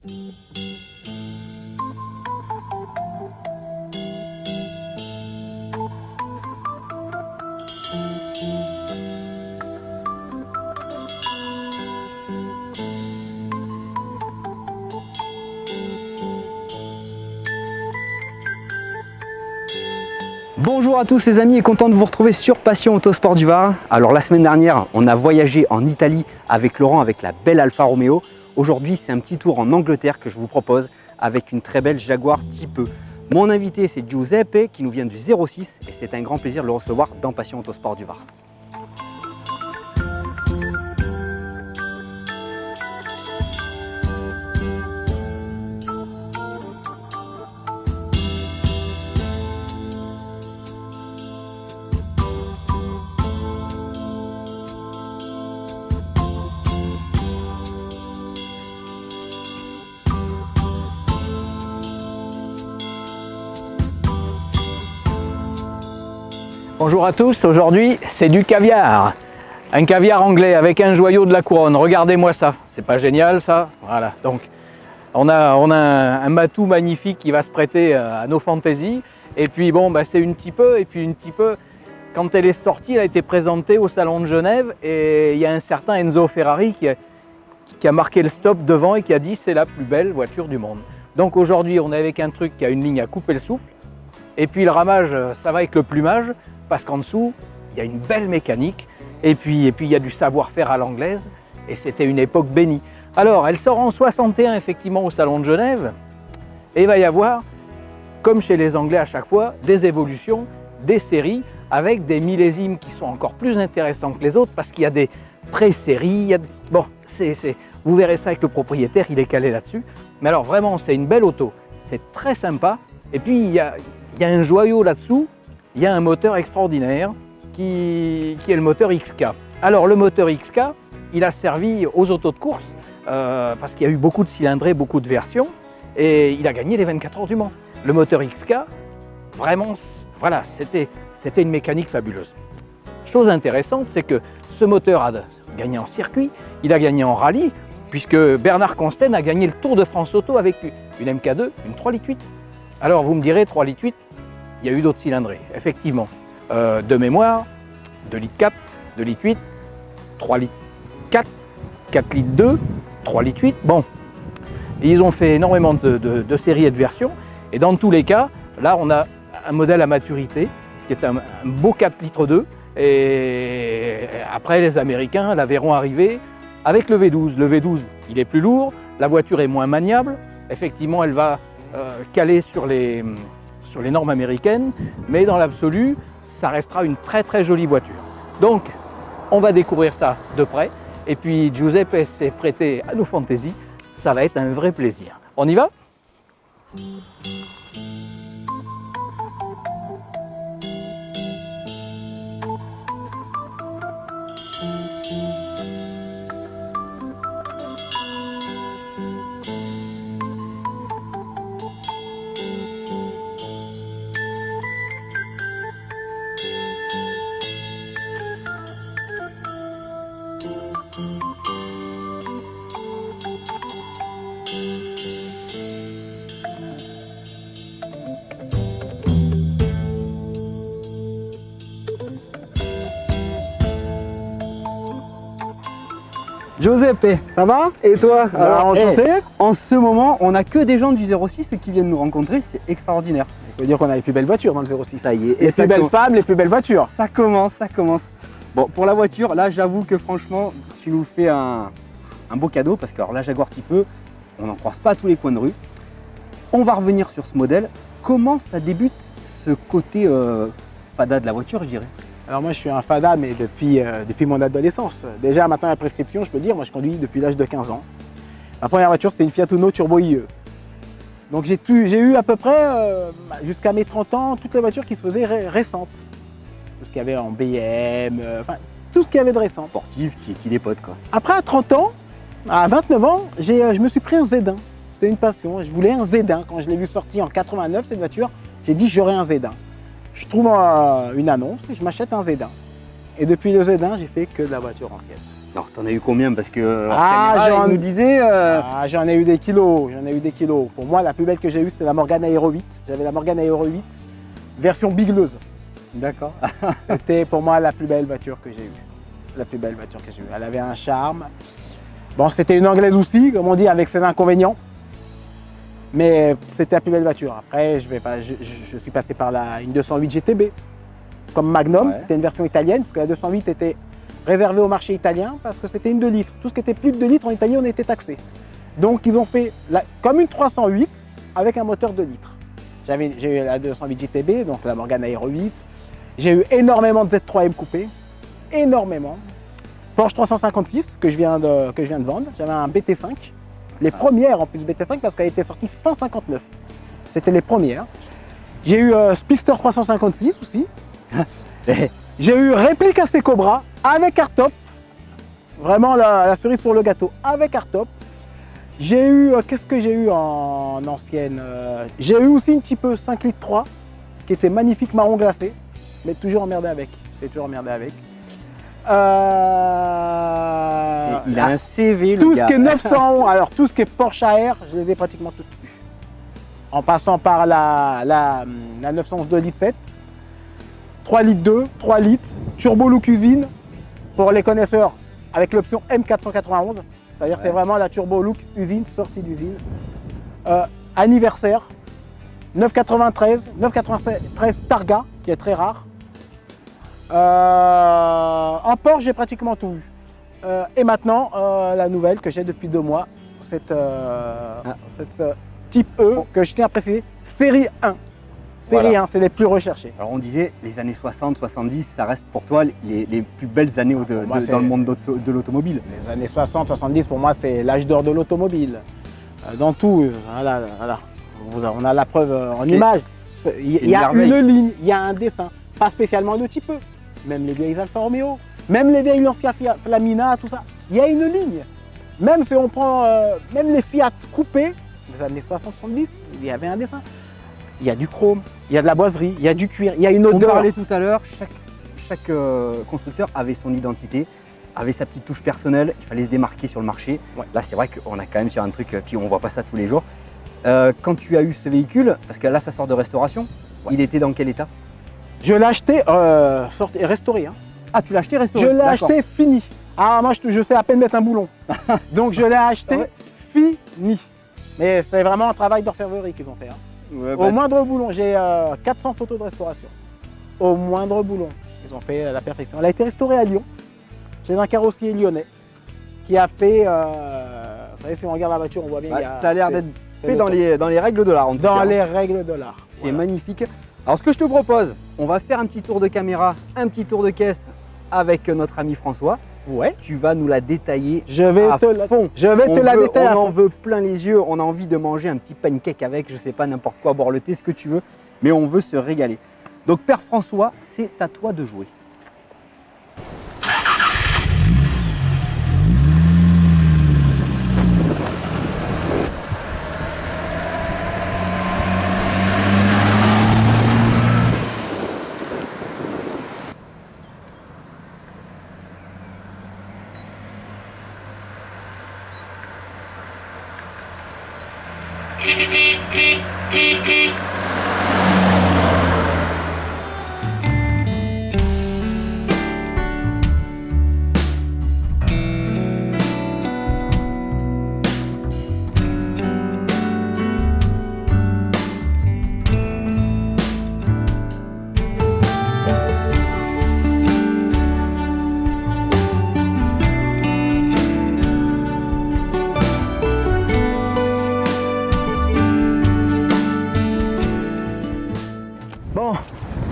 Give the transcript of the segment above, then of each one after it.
Bonjour à tous les amis et content de vous retrouver sur Passion Autosport du Var. Alors la semaine dernière, on a voyagé en Italie avec Laurent avec la belle Alfa Romeo. Aujourd'hui, c'est un petit tour en Angleterre que je vous propose avec une très belle Jaguar Type E. Mon invité, c'est Giuseppe qui nous vient du 06 et c'est un grand plaisir de le recevoir dans Passion Autosport du Var. Bonjour à tous, aujourd'hui c'est du caviar. Un caviar anglais avec un joyau de la couronne, regardez-moi ça, c'est pas génial ça? Voilà, donc on a un matou magnifique qui va se prêter à nos fantaisies. Et puis bon, c'est une Type E, et puis une Type E, quand elle est sortie, elle a été présentée au Salon de Genève et il y a un certain Enzo Ferrari qui a marqué le stop devant et qui a dit c'est la plus belle voiture du monde. Donc aujourd'hui on est avec un truc qui a une ligne à couper le souffle. Et puis le ramage, ça va avec le plumage, parce qu'en dessous, il y a une belle mécanique, et puis il y a du savoir-faire à l'anglaise, et c'était une époque bénie. Alors, elle sort en 61 effectivement au Salon de Genève, et il va y avoir, comme chez les Anglais à chaque fois, des évolutions, des séries, avec des millésimes qui sont encore plus intéressants que les autres, parce qu'il y a des pré-séries, bon, vous verrez ça avec le propriétaire, il est calé là-dessus. Mais alors vraiment, c'est une belle auto, c'est très sympa, et puis il y a un joyau là-dessous, il y a un moteur extraordinaire qui est le moteur XK. Alors le moteur XK, il a servi aux autos de course parce qu'il y a eu beaucoup de cylindrées, beaucoup de versions et il a gagné les 24 heures du Mans. Le moteur XK, vraiment, voilà, c'était une mécanique fabuleuse. Chose intéressante, c'est que ce moteur a gagné en circuit, il a gagné en rallye, puisque Bernard Consten a gagné le Tour de France Auto avec une MK2, une 3,8 litres. Alors vous me direz 3,8 litres, il y a eu d'autres cylindrées, effectivement. De mémoire, 2 litres 4, 2 litres 8, 3 litres 4, 4 litres 2, 3 litres 8. Bon, ils ont fait énormément de séries et de versions. Et dans tous les cas, là on a un modèle à maturité qui est un beau 4 litres 2. Et après les Américains la verront arriver avec le V12. Le V12, il est plus lourd, la voiture est moins maniable. Effectivement, elle va caler sur les normes américaines, mais dans l'absolu, ça restera une très très jolie voiture. Donc, on va découvrir ça de près, et puis Giuseppe s'est prêté à nos fantaisies, ça va être un vrai plaisir. On y va ? Giuseppe, ça va? Et toi? Alors, enchanté. En ce moment, on n'a que des gens du 06 qui viennent nous rencontrer, c'est extraordinaire. Il faut dire qu'on a les plus belles voitures dans le 06. Ça y est. Les plus belles femmes, les plus belles voitures. Ça commence, ça commence. Bon, pour la voiture, là, j'avoue que franchement, tu nous fais un beau cadeau parce que alors, la Jaguar Type E, on n'en croise pas à tous les coins de rue. On va revenir sur ce modèle. Comment ça débute ce côté fada de la voiture, je dirais? Alors moi je suis un fada mais depuis mon adolescence. Déjà maintenant la prescription, je peux dire, moi je conduis depuis l'âge de 15 ans. Ma première voiture c'était une Fiat Uno Turbo IE. Donc j'ai eu à peu près jusqu'à mes 30 ans toutes les voitures qui se faisaient récentes. Tout ce qu'il y avait en BM, enfin tout ce qu'il y avait de récent. Sportive qui dépote quoi. Après à 30 ans, à 29 ans, je me suis pris un Z1. C'était une passion, je voulais un Z1. Quand je l'ai vu sortir en 89 cette voiture, j'ai dit j'aurai un Z1. Je trouve une annonce et je m'achète un Z1. Et depuis le Z1, j'ai fait que de la voiture ancienne. Alors, t'en as eu combien? Parce que j'en il nous disait. J'en ai eu des kilos, Pour moi, la plus belle que j'ai eue, c'était la Morgane Aero 8. J'avais la Morgane Aero 8, version bigleuse. D'accord. C'était pour moi la plus belle voiture que j'ai eue. Elle avait un charme. Bon, c'était une anglaise aussi, comme on dit, avec ses inconvénients. Mais c'était la plus belle voiture. Après, je suis passé par une 208 GTB. Comme Magnum, Ouais. c'était une version italienne, parce que la 208 était réservée au marché italien, parce que c'était une 2 litres. Tout ce qui était plus de 2 litres en Italie, on était taxé. Donc ils ont fait comme une 308 avec un moteur 2 litres. J'ai eu la 208 GTB, donc la Morgane Aero 8. J'ai eu énormément de Z3M coupé, énormément. Porsche 356 que je viens de vendre. J'avais un BT5, les premières en plus BT5 parce qu'elle était sortie fin 59. C'était les premières. J'ai eu Spister 356 aussi. J'ai eu réplique AC Cobra avec hardtop. Vraiment la cerise pour le gâteau avec hardtop. J'ai eu, qu'est-ce que j'ai eu en ancienne J'ai eu aussi un petit peu 5 litres 3 qui était magnifique marron glacé, mais toujours emmerdé avec. J'étais toujours emmerdé avec. Il a un CV, le Tout gars. ce qui est 911, alors tout ce qui est Porsche AR, je les ai pratiquement toutes eues. En passant par la 911 2 litres 7, 3 litres 2, 3 litres, turbo look usine, pour les connaisseurs, avec l'option M491, c'est-à-dire c'est vraiment la turbo look usine, sortie d'usine. Anniversaire, 993 Targa, qui est très rare. En Porsche, j'ai pratiquement tout eu. Et maintenant, la nouvelle que j'ai depuis 2 mois, cette type E, que je tiens à préciser, série 1. Série Voilà. 1, c'est les plus recherchés. Alors on disait les années 60, 70, ça reste pour toi les plus belles années pour moi, dans le monde de l'automobile. Les années 60, 70, pour moi, c'est l'âge d'or de l'automobile. Dans tout, voilà. On a la preuve en image. Il y a merveille. une ligne, il y a un dessin. Pas spécialement de type E. Même les vieilles Alfa Romeo, même les vieilles Lancia Flamina, tout ça. Il y a une ligne. Même si on prend même les Fiat coupés des années 60-70, il y avait un dessin. Il y a du chrome, il y a de la boiserie, il y a du cuir, il y a une On odeur. parlait tout à l'heure, chaque constructeur avait son identité, avait sa petite touche personnelle, il fallait se démarquer sur le marché. Ouais. Là c'est vrai qu'on a quand même sur un truc, puis on voit pas ça tous les jours. Quand tu as eu ce véhicule, parce que là ça sort de restauration, il était dans quel état? Je l'ai acheté restauré. Hein. Ah, tu l'as acheté restauré? Je l'ai D'accord. acheté fini. Ah, moi je sais à peine mettre un boulon. Donc je l'ai acheté Ah ouais. fini. Mais c'est vraiment un travail d'orfèvrerie qu'ils ont fait. Hein. Ouais, Au moindre boulon, j'ai 400 photos de restauration. Au moindre boulon, ils ont fait à la perfection. Elle a été restaurée à Lyon, chez un carrossier lyonnais, qui a fait. Vous savez, si on regarde la voiture, on voit bien. bah, il y a- ça a l'air c'est- d'être c'est fait le dans top. les règles de l'art en tout Dans cas. les règles de l'art. C'est Voilà. magnifique. Alors ce que je te propose, on va faire un petit tour de caméra, un petit tour de caisse avec notre ami François. Ouais. Tu vas nous la détailler Je vais à te la, fond. je vais te la détailler. On à en fond. veut plein les yeux, on a envie de manger un petit pancake avec, je sais pas, n'importe quoi, boire le thé, ce que tu veux, mais on veut se régaler. Donc Père François, c'est à toi de jouer. Bon,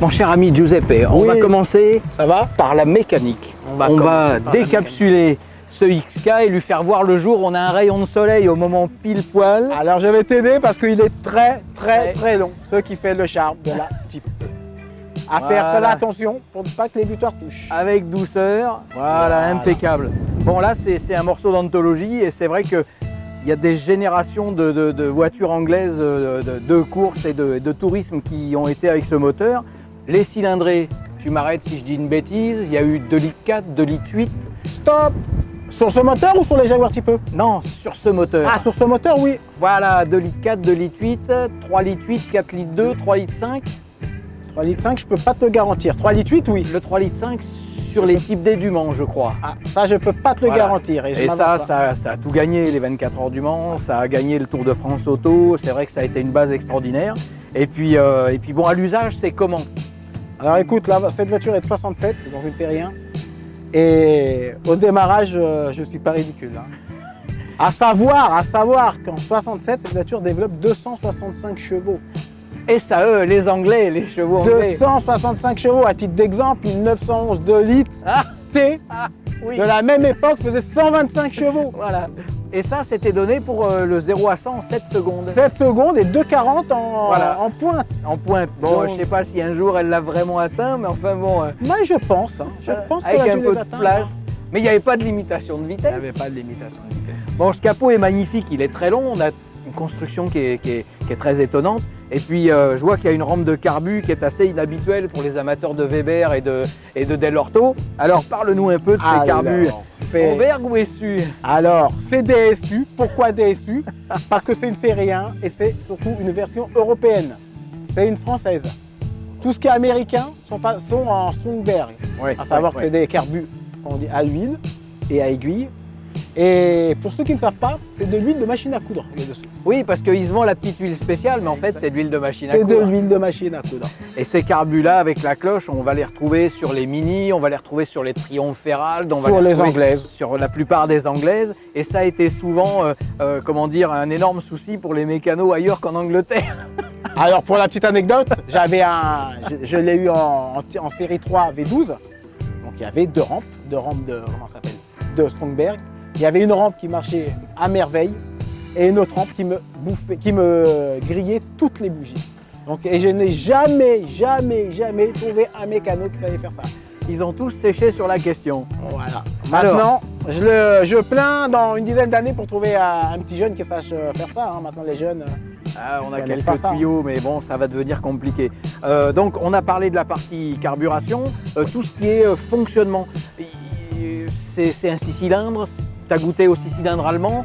mon cher ami Giuseppe, on Oui. va commencer Ça va? par la mécanique. On On va va commencer par la décapsuler ce XK et lui faire voir le jour. On a un rayon de soleil au moment pile poil. Alors je vais t'aider parce qu'il est très Ouais. très long. Ce qui fait le charme de la type. À faire Voilà. très attention pour ne pas que les buteurs touchent. Avec douceur, voilà, Voilà. impeccable. Bon là c'est un morceau d'anthologie et c'est vrai que il y a des générations de voitures anglaises de course et de tourisme qui ont été avec ce moteur. Les cylindrés, tu m'arrêtes si je dis une bêtise, il y a eu 2 litres 4, 2 litres 8. Stop! Sur ce moteur ou sur les Jaguar Type E? Non, sur ce moteur. Ah, sur ce moteur, oui. Voilà, 2 litres 4, 2 litres 8, 3 litres 8, 4 litres 2, 3 litres 5. 3 litres 5, je peux pas te le garantir. 3 litres 8, oui. Le 3 litres 5 sur les types D du Mans, je crois. Ah, ça, je peux pas te le Voilà. garantir. Et ça a tout gagné, les 24 heures du Mans, ça a gagné le Tour de France Auto, c'est vrai que ça a été une base extraordinaire. Et puis bon, à l'usage, c'est comment? Alors écoute, là, cette voiture est de 67, donc une série 1. Et au démarrage, je suis pas ridicule. Hein. À savoir qu'en 67, cette voiture développe 265 chevaux. Et ça, les Anglais, les chevaux anglais. 265 chevaux, à titre d'exemple, une 911 2 litres Ah, T oui. de la même époque faisait 125 chevaux. Voilà. Et ça, c'était donné pour le 0 à 100 en 7 secondes. 7 secondes et 2,40 Voilà. en pointe. En pointe. Bon, Donc- je sais pas si un jour elle l'a vraiment atteint, mais enfin bon. Moi, je pense. Hein. Je pense avec qu'elle a un dû peu les de atteindre. place. Mais il n'y avait pas de limitation de Il n'y vitesse. avait pas de limitation de vitesse. Bon, ce capot est magnifique, il est très long, on a une construction qui est très étonnante. Et puis je vois qu'il y a une rampe de carbu qui est assez inhabituelle pour les amateurs de Weber et de Del Orto. Alors parle-nous un peu de ces carbus. Stromberg ou SU? Alors, c'est DSU. Pourquoi DSU? Parce que c'est une série 1 et c'est surtout une version européenne. C'est une française. Tout ce qui est américain sont en Stromberg. Ouais, À savoir ouais, que c'est des carbus qu'on dit à l'huile et à aiguille. Et pour ceux qui ne savent pas, c'est de l'huile de machine à coudre qu'il y a dessus. Oui, parce qu'ils se vendent la petite huile spéciale, mais en fait c'est de l'huile de machine à C'est de coudre. l'huile de machine à coudre. Et ces carbus-là, avec la cloche, on va les retrouver sur les Mini, on va les retrouver sur les Triumph Herald, on va Sur les retrouver anglaises. sur la plupart des anglaises. Et ça a été souvent, comment dire, un énorme souci pour les mécanos ailleurs qu'en Angleterre. Alors pour la petite anecdote, je l'ai eu en série 3 V12. Donc il y avait deux rampes comment ça s'appelle, de Stromberg. Il y avait une rampe qui marchait à merveille et une autre rampe qui me grillait toutes les bougies. Donc, et je n'ai jamais trouvé un mécano qui savait faire ça. Ils ont tous séché sur la question. Voilà. Alors. Maintenant, je plains dans une dizaine d'années pour trouver un petit jeune qui sache faire ça. Hein. Maintenant les jeunes. Ah, on a Ils connaissent quelques pas ça, hein. tuyaux, mais bon, ça va devenir compliqué. Donc, on a parlé de la partie carburation, tout ce qui est fonctionnement. C'est un 6 cylindres, tu as goûté au 6 cylindres allemand.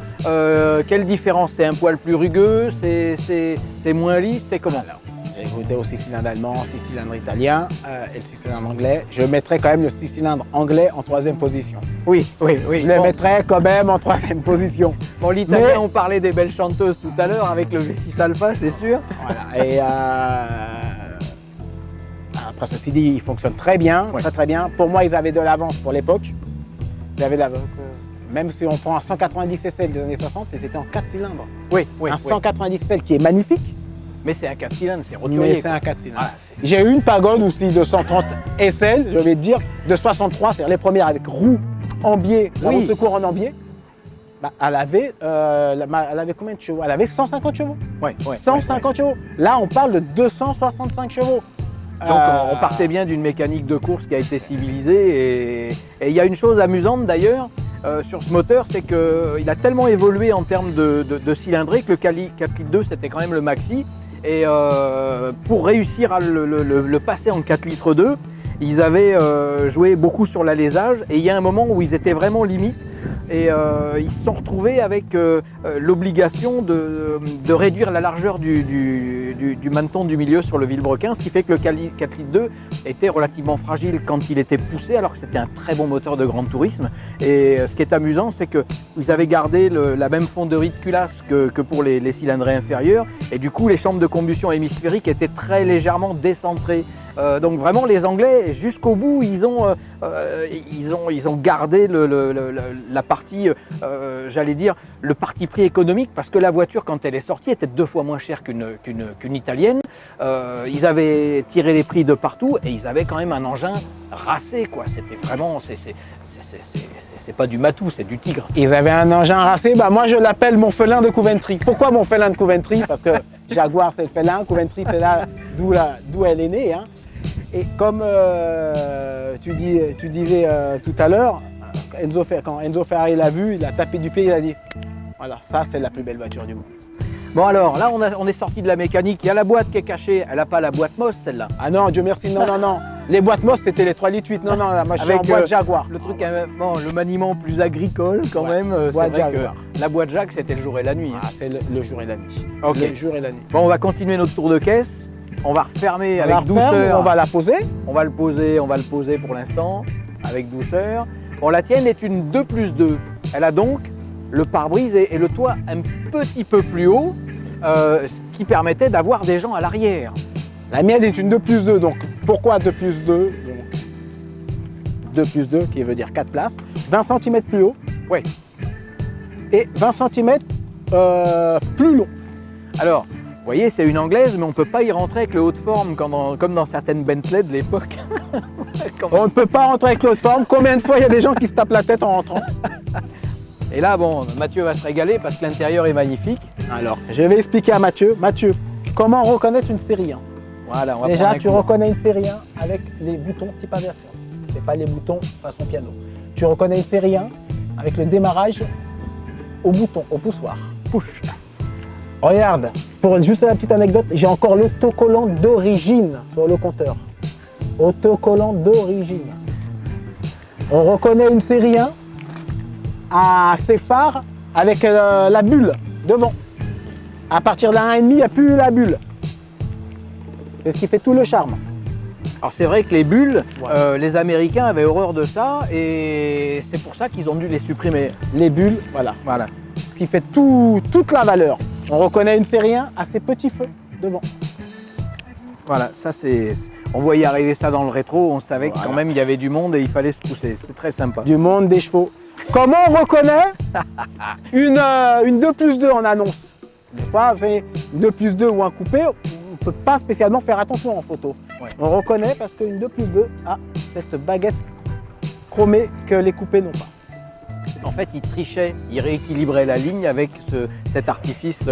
Quelle différence? C'est un poil plus rugueux, c'est moins lisse, c'est comment? Alors, j'ai goûté au 6 cylindres allemand, 6 cylindres italien et le 6 cylindres anglais. Je mettrais quand même le 6 cylindres anglais en 3e position. Oui. Je le Bon, mettrais quand même en 3e position. bon, l'italien, mais- on parlait des belles chanteuses tout à l'heure avec le V6 Alpha, c'est sûr. Voilà. Et après, ceci dit, il fonctionne très bien, Ouais. très bien. Pour moi, ils avaient de l'avance pour l'époque. Ils avaient de l'avance. Même si on prend un 190 SL des années 60, ils étaient en 4 cylindres. Oui. Un 190 SL qui est magnifique, Mais c'est un 4 cylindres, c'est mais roturier. c'est un 4 cylindres. Voilà, c'est- J'ai eu une pagode aussi de 130 SL, je vais te dire, de 63, c'est-à-dire les premières avec roue en biais, la Oui. roue de secours en ambier. Bah, elle avait combien de chevaux? Elle avait 150 chevaux. ouais, 150 chevaux. Là, on parle de 265 chevaux. Donc on partait bien d'une mécanique de course qui a été civilisée et il y a une chose amusante d'ailleurs sur ce moteur, c'est qu'il a tellement évolué en termes de cylindrée que le 4 litres 2 c'était quand même le maxi et pour réussir à le passer en 4 litres 2, ils avaient joué beaucoup sur l'alésage et il y a un moment où ils étaient vraiment limite et ils se sont retrouvés avec l'obligation de réduire la largeur du maneton du milieu sur le vilebrequin, ce qui fait que le 4 litres 2 était relativement fragile quand il était poussé alors que c'était un très bon moteur de grand tourisme. Et ce qui est amusant, c'est qu'ils avaient gardé la même fonderie de culasse que pour les cylindrées inférieures et du coup les chambres de combustion hémisphériques étaient très légèrement décentrées. Donc vraiment les Anglais jusqu'au bout ils ont gardé la partie j'allais dire le parti pris économique parce que la voiture quand elle est sortie était 2 fois moins chère qu'une italienne. Ils avaient tiré les prix de partout et ils avaient quand même un engin racé quoi. C'était vraiment c'est pas du matou, c'est du tigre. Ils avaient un engin racé, bah moi je l'appelle mon félin de Coventry. Pourquoi mon félin de Coventry? Parce que Jaguar c'est le félin, Coventry c'est là d'où elle est née. Hein. Et comme tu disais tout à l'heure, quand Enzo Ferrari l'a vu, il a tapé du pied, il a dit voilà, ça c'est la plus belle voiture du monde. Bon alors là on est sorti de la mécanique, il y a la boîte qui est cachée, elle n'a pas la boîte MOS celle-là. Ah non, Dieu merci, non. Les boîtes Moss, c'était les 3 litres 8. Non, non, moi je suis en Avec, boîte Jaguar. Le truc, bon, le maniement plus agricole quand Ouais, même. C'est boîte vrai Jaguar. que la boîte Jack, c'était le jour et la nuit. Hein. Ah, c'est le jour et la nuit. Ok. Le jour et la nuit. Bon, on va continuer notre tour de caisse. On va refermer On avec va refaire, douceur. on va la poser. On va le poser pour l'instant avec douceur. Bon, la tienne est une 2+2. Elle a donc le pare-brise et le toit un petit peu plus haut, ce qui permettait d'avoir des gens à l'arrière. La mienne est une 2+2, donc pourquoi 2+2 donc 2+2 qui veut dire 4 places, 20 cm plus haut. Ouais. Et 20 cm plus long. Alors, vous voyez, c'est une anglaise, mais on ne peut pas y rentrer avec le haut de forme comme dans certaines Bentley de l'époque. On ne peut pas rentrer avec l'autre forme. Combien de fois il y a des gens qui se tapent la tête en rentrant? Et là, bon, Mathieu va se régaler parce que l'intérieur est magnifique. Alors, je vais expliquer à Mathieu. Mathieu, comment reconnaître une série 1? Voilà, on va Déjà, prendre un tu coup. reconnais une série 1 avec les boutons type inversion. Ce pas les boutons façon piano. Tu reconnais une série 1 avec le démarrage au bouton, au poussoir. Push. Regarde, pour juste la petite anecdote, j'ai encore l'autocollant d'origine sur le compteur. Autocollant d'origine. On reconnaît une série 1 à ses phares avec la bulle devant. À partir de la 1,5, il n'y a plus la bulle. C'est ce qui fait tout le charme. Alors c'est vrai que les bulles, Ouais. les Américains avaient horreur de ça et c'est pour ça qu'ils ont dû les supprimer. Les bulles, voilà. Voilà. Ce qui fait toute la valeur. On reconnaît une série 1 à ses petits feux devant. Voilà, ça c'est. On voyait arriver ça dans le rétro, on savait que Voilà. quand même il y avait du monde et il fallait se pousser. C'était très sympa. Du monde des chevaux. Comment on reconnaît une 2+2 en annonce? Des fois, avec une 2+2 ou un coupé, on ne peut pas spécialement faire attention en photo. Ouais. On reconnaît parce qu'une 2+2 a cette baguette chromée que les coupés n'ont pas. En fait, ils trichaient, ils rééquilibraient la ligne avec cet artifice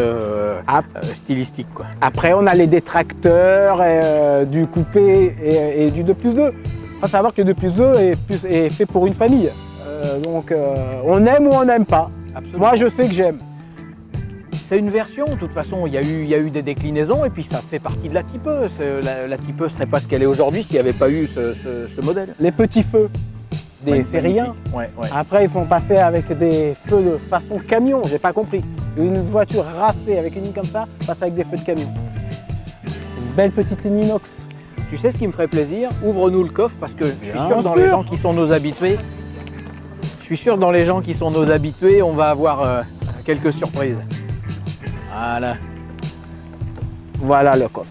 stylistique, quoi. Après, on a les détracteurs du coupé et du 2+2. Il faut savoir que le 2+2 est fait pour une famille. Donc, on aime ou on n'aime pas. Absolument. Moi, je sais que j'aime. C'est une version, de toute façon, il y a eu des déclinaisons et puis ça fait partie de la typeuse. La typeuse ne serait pas ce qu'elle est aujourd'hui s'il n'y avait pas eu ce modèle. Les petits feux des séries 1. Magnifique. Ouais, ouais. Après, ils sont passés avec des feux de façon camion. J'ai pas compris. Une voiture racée avec une ligne comme ça passe avec des feux de camion. Une belle petite ligne inox. Tu sais ce qui me ferait plaisir? Ouvre-nous le coffre parce que je suis Bien sûr que dans sûr. les gens qui sont nos habitués, on va avoir quelques surprises. Voilà. Voilà le coffre.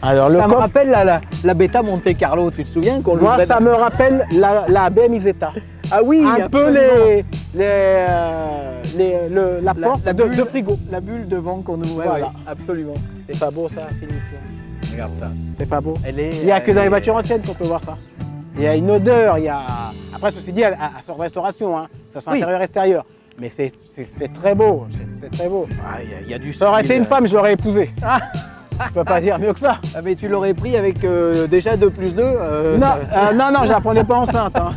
Alors, le Ça me coffre, rappelle la Beta Monte Carlo, tu te souviens qu'on moi, l'ouvrait ça me rappelle la BM Isetta. Ah oui, Un peu absolument. la porte la de bulle. frigo. La bulle devant qu'on ouvrait, Voilà. ouais, absolument. C'est pas beau ça, finition. Regarde ça. C'est pas beau. Elle est, Il n'y a que dans les elle est- voitures anciennes qu'on peut voir ça. Il y a une odeur, il y a... Après, ceci dit, à son restauration, hein, que ce soit Oui. intérieur-extérieur. Mais c'est très beau, c'est très beau. Ah, il y a du Ça aurait été style. une femme, je l'aurais épousée. Je peux pas dire mieux que ça. Ah, mais tu l'aurais pris avec déjà 2+2 Non, non, je la prenais pas enceinte. Hein.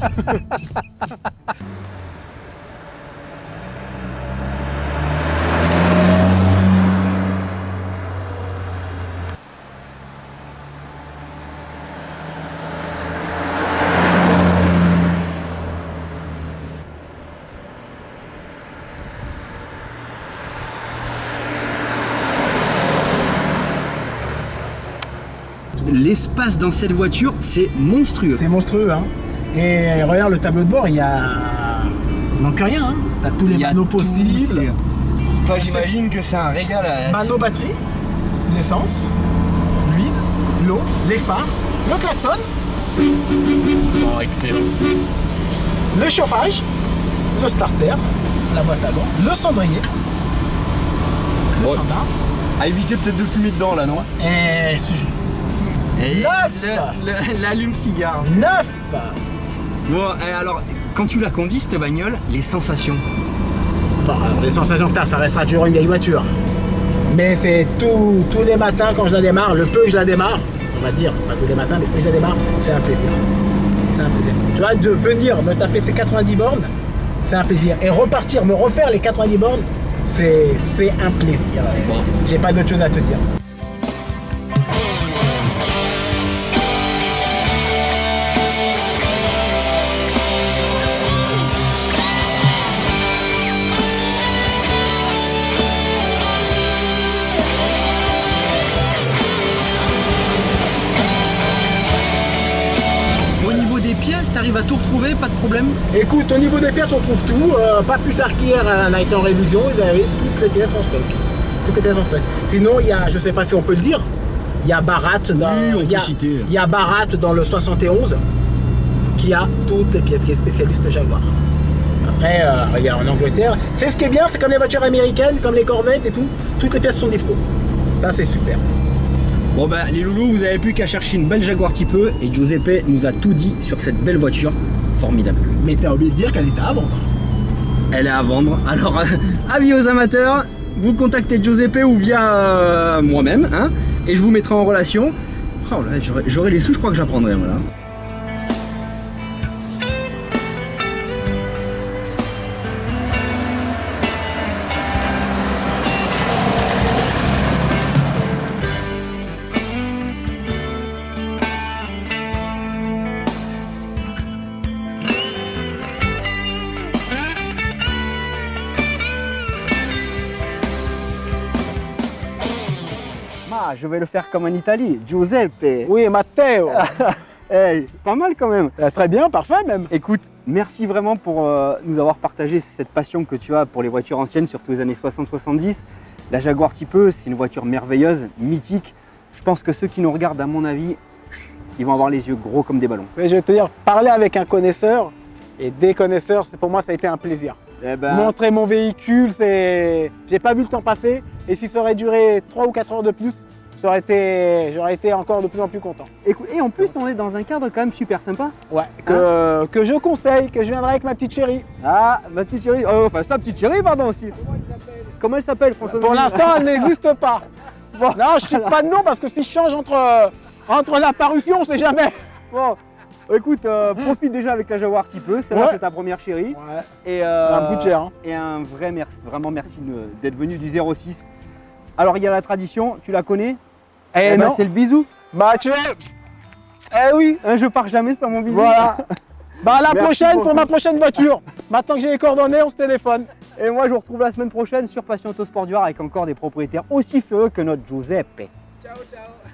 L'espace dans cette voiture, c'est monstrueux. C'est monstrueux, hein. Et regarde le tableau de bord, il manque rien, hein. T'as tous les Il y a manos tout, possibles. c'est- Enfin, j'imagine que c'est un régal. Mano batterie, l'essence, l'huile, l'eau, les phares, le klaxon, Oh, excellent. le chauffage, le starter, la boîte à gants, le cendrier, le Ouais. standard, À éviter peut-être de fumer dedans là, non? et Et Neuf l'allume-cigare. 9. Bon, et alors, quand tu la conduis, cette bagnole, les sensations? Bon, alors, les sensations que t'as, ça restera toujours une vieille voiture. Mais c'est tous les matins quand je la démarre, le peu que je la démarre, on va dire, pas tous les matins, mais plus je la démarre, c'est un plaisir. C'est un plaisir. Tu vois, de venir me taper ces 90 bornes, c'est un plaisir. Et repartir, me refaire les 90 bornes, c'est un plaisir. Bon. J'ai pas d'autre chose à te dire. arrives à tout retrouver, pas de problème? Écoute, au niveau des pièces, on trouve tout. Pas plus tard qu'hier, elle a été en révision. Ils avaient toutes les pièces en stock. Toutes les pièces en stock. Sinon, il y a, je sais pas si on peut le dire, il y a Barat dans, il y a Barat dans le 71 qui a toutes les pièces, qui est spécialiste Jaguar. Après, il y a en Angleterre. C'est ce qui est bien, c'est comme les voitures américaines, comme les Corvettes et tout. Toutes les pièces sont dispo. Ça, c'est super. Bon ben les loulous, vous avez plus qu'à chercher une belle Jaguar Type E et Giuseppe nous a tout dit sur cette belle voiture formidable. Mais t'as oublié de dire qu'elle était à vendre. Elle est à vendre, alors avis aux amateurs, vous contactez Giuseppe ou via moi-même, hein, et je vous mettrai en relation. Oh là, j'aurai les sous, je crois que j'apprendrai, voilà. Ah, je vais le faire comme en Italie, Giuseppe. Oui, Matteo. Hey, pas mal quand même. Très bien, parfait même. Écoute, merci vraiment pour nous avoir partagé cette passion que tu as pour les voitures anciennes, surtout les années 60-70. La Jaguar Type E, c'est une voiture merveilleuse, mythique. Je pense que ceux qui nous regardent, à mon avis, ils vont avoir les yeux gros comme des ballons. Mais je vais te dire, parler avec un connaisseur et des connaisseurs, pour moi, ça a été un plaisir. Montrer mon véhicule, j'ai pas vu le temps passer. Et si ça aurait duré 3 ou 4 heures de plus, j'aurais été encore de plus en plus content. Et en plus, on est dans un cadre quand même super sympa. Ouais, que je conseille, que je viendrai avec ma petite chérie. Ah, ma petite chérie, enfin sa petite chérie, pardon aussi. Comment elle s'appelle, François? Pour l'instant, elle n'existe pas. Bon. Non, je ne sais pas de nom parce que si je change entre la parution, on sait jamais. Bon, écoute, profite déjà avec la Jaguar Type E, celle-là c'est ta première chérie. Ouais. Et un bout de cher. Hein. Et un vrai merci, vraiment merci d'être venu du 06. Alors il y a la tradition, tu la connais? Eh non. C'est le bisou. Bah tu es. Eh oui, je pars jamais sans mon bisou. Voilà. Bah la Merci prochaine pour ma prochaine voiture. Maintenant que j'ai les coordonnées, on se téléphone. Et moi je vous retrouve la semaine prochaine sur Passion Autosport du Var avec encore des propriétaires aussi féreux que notre Giuseppe. Ciao,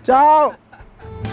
ciao. Ciao.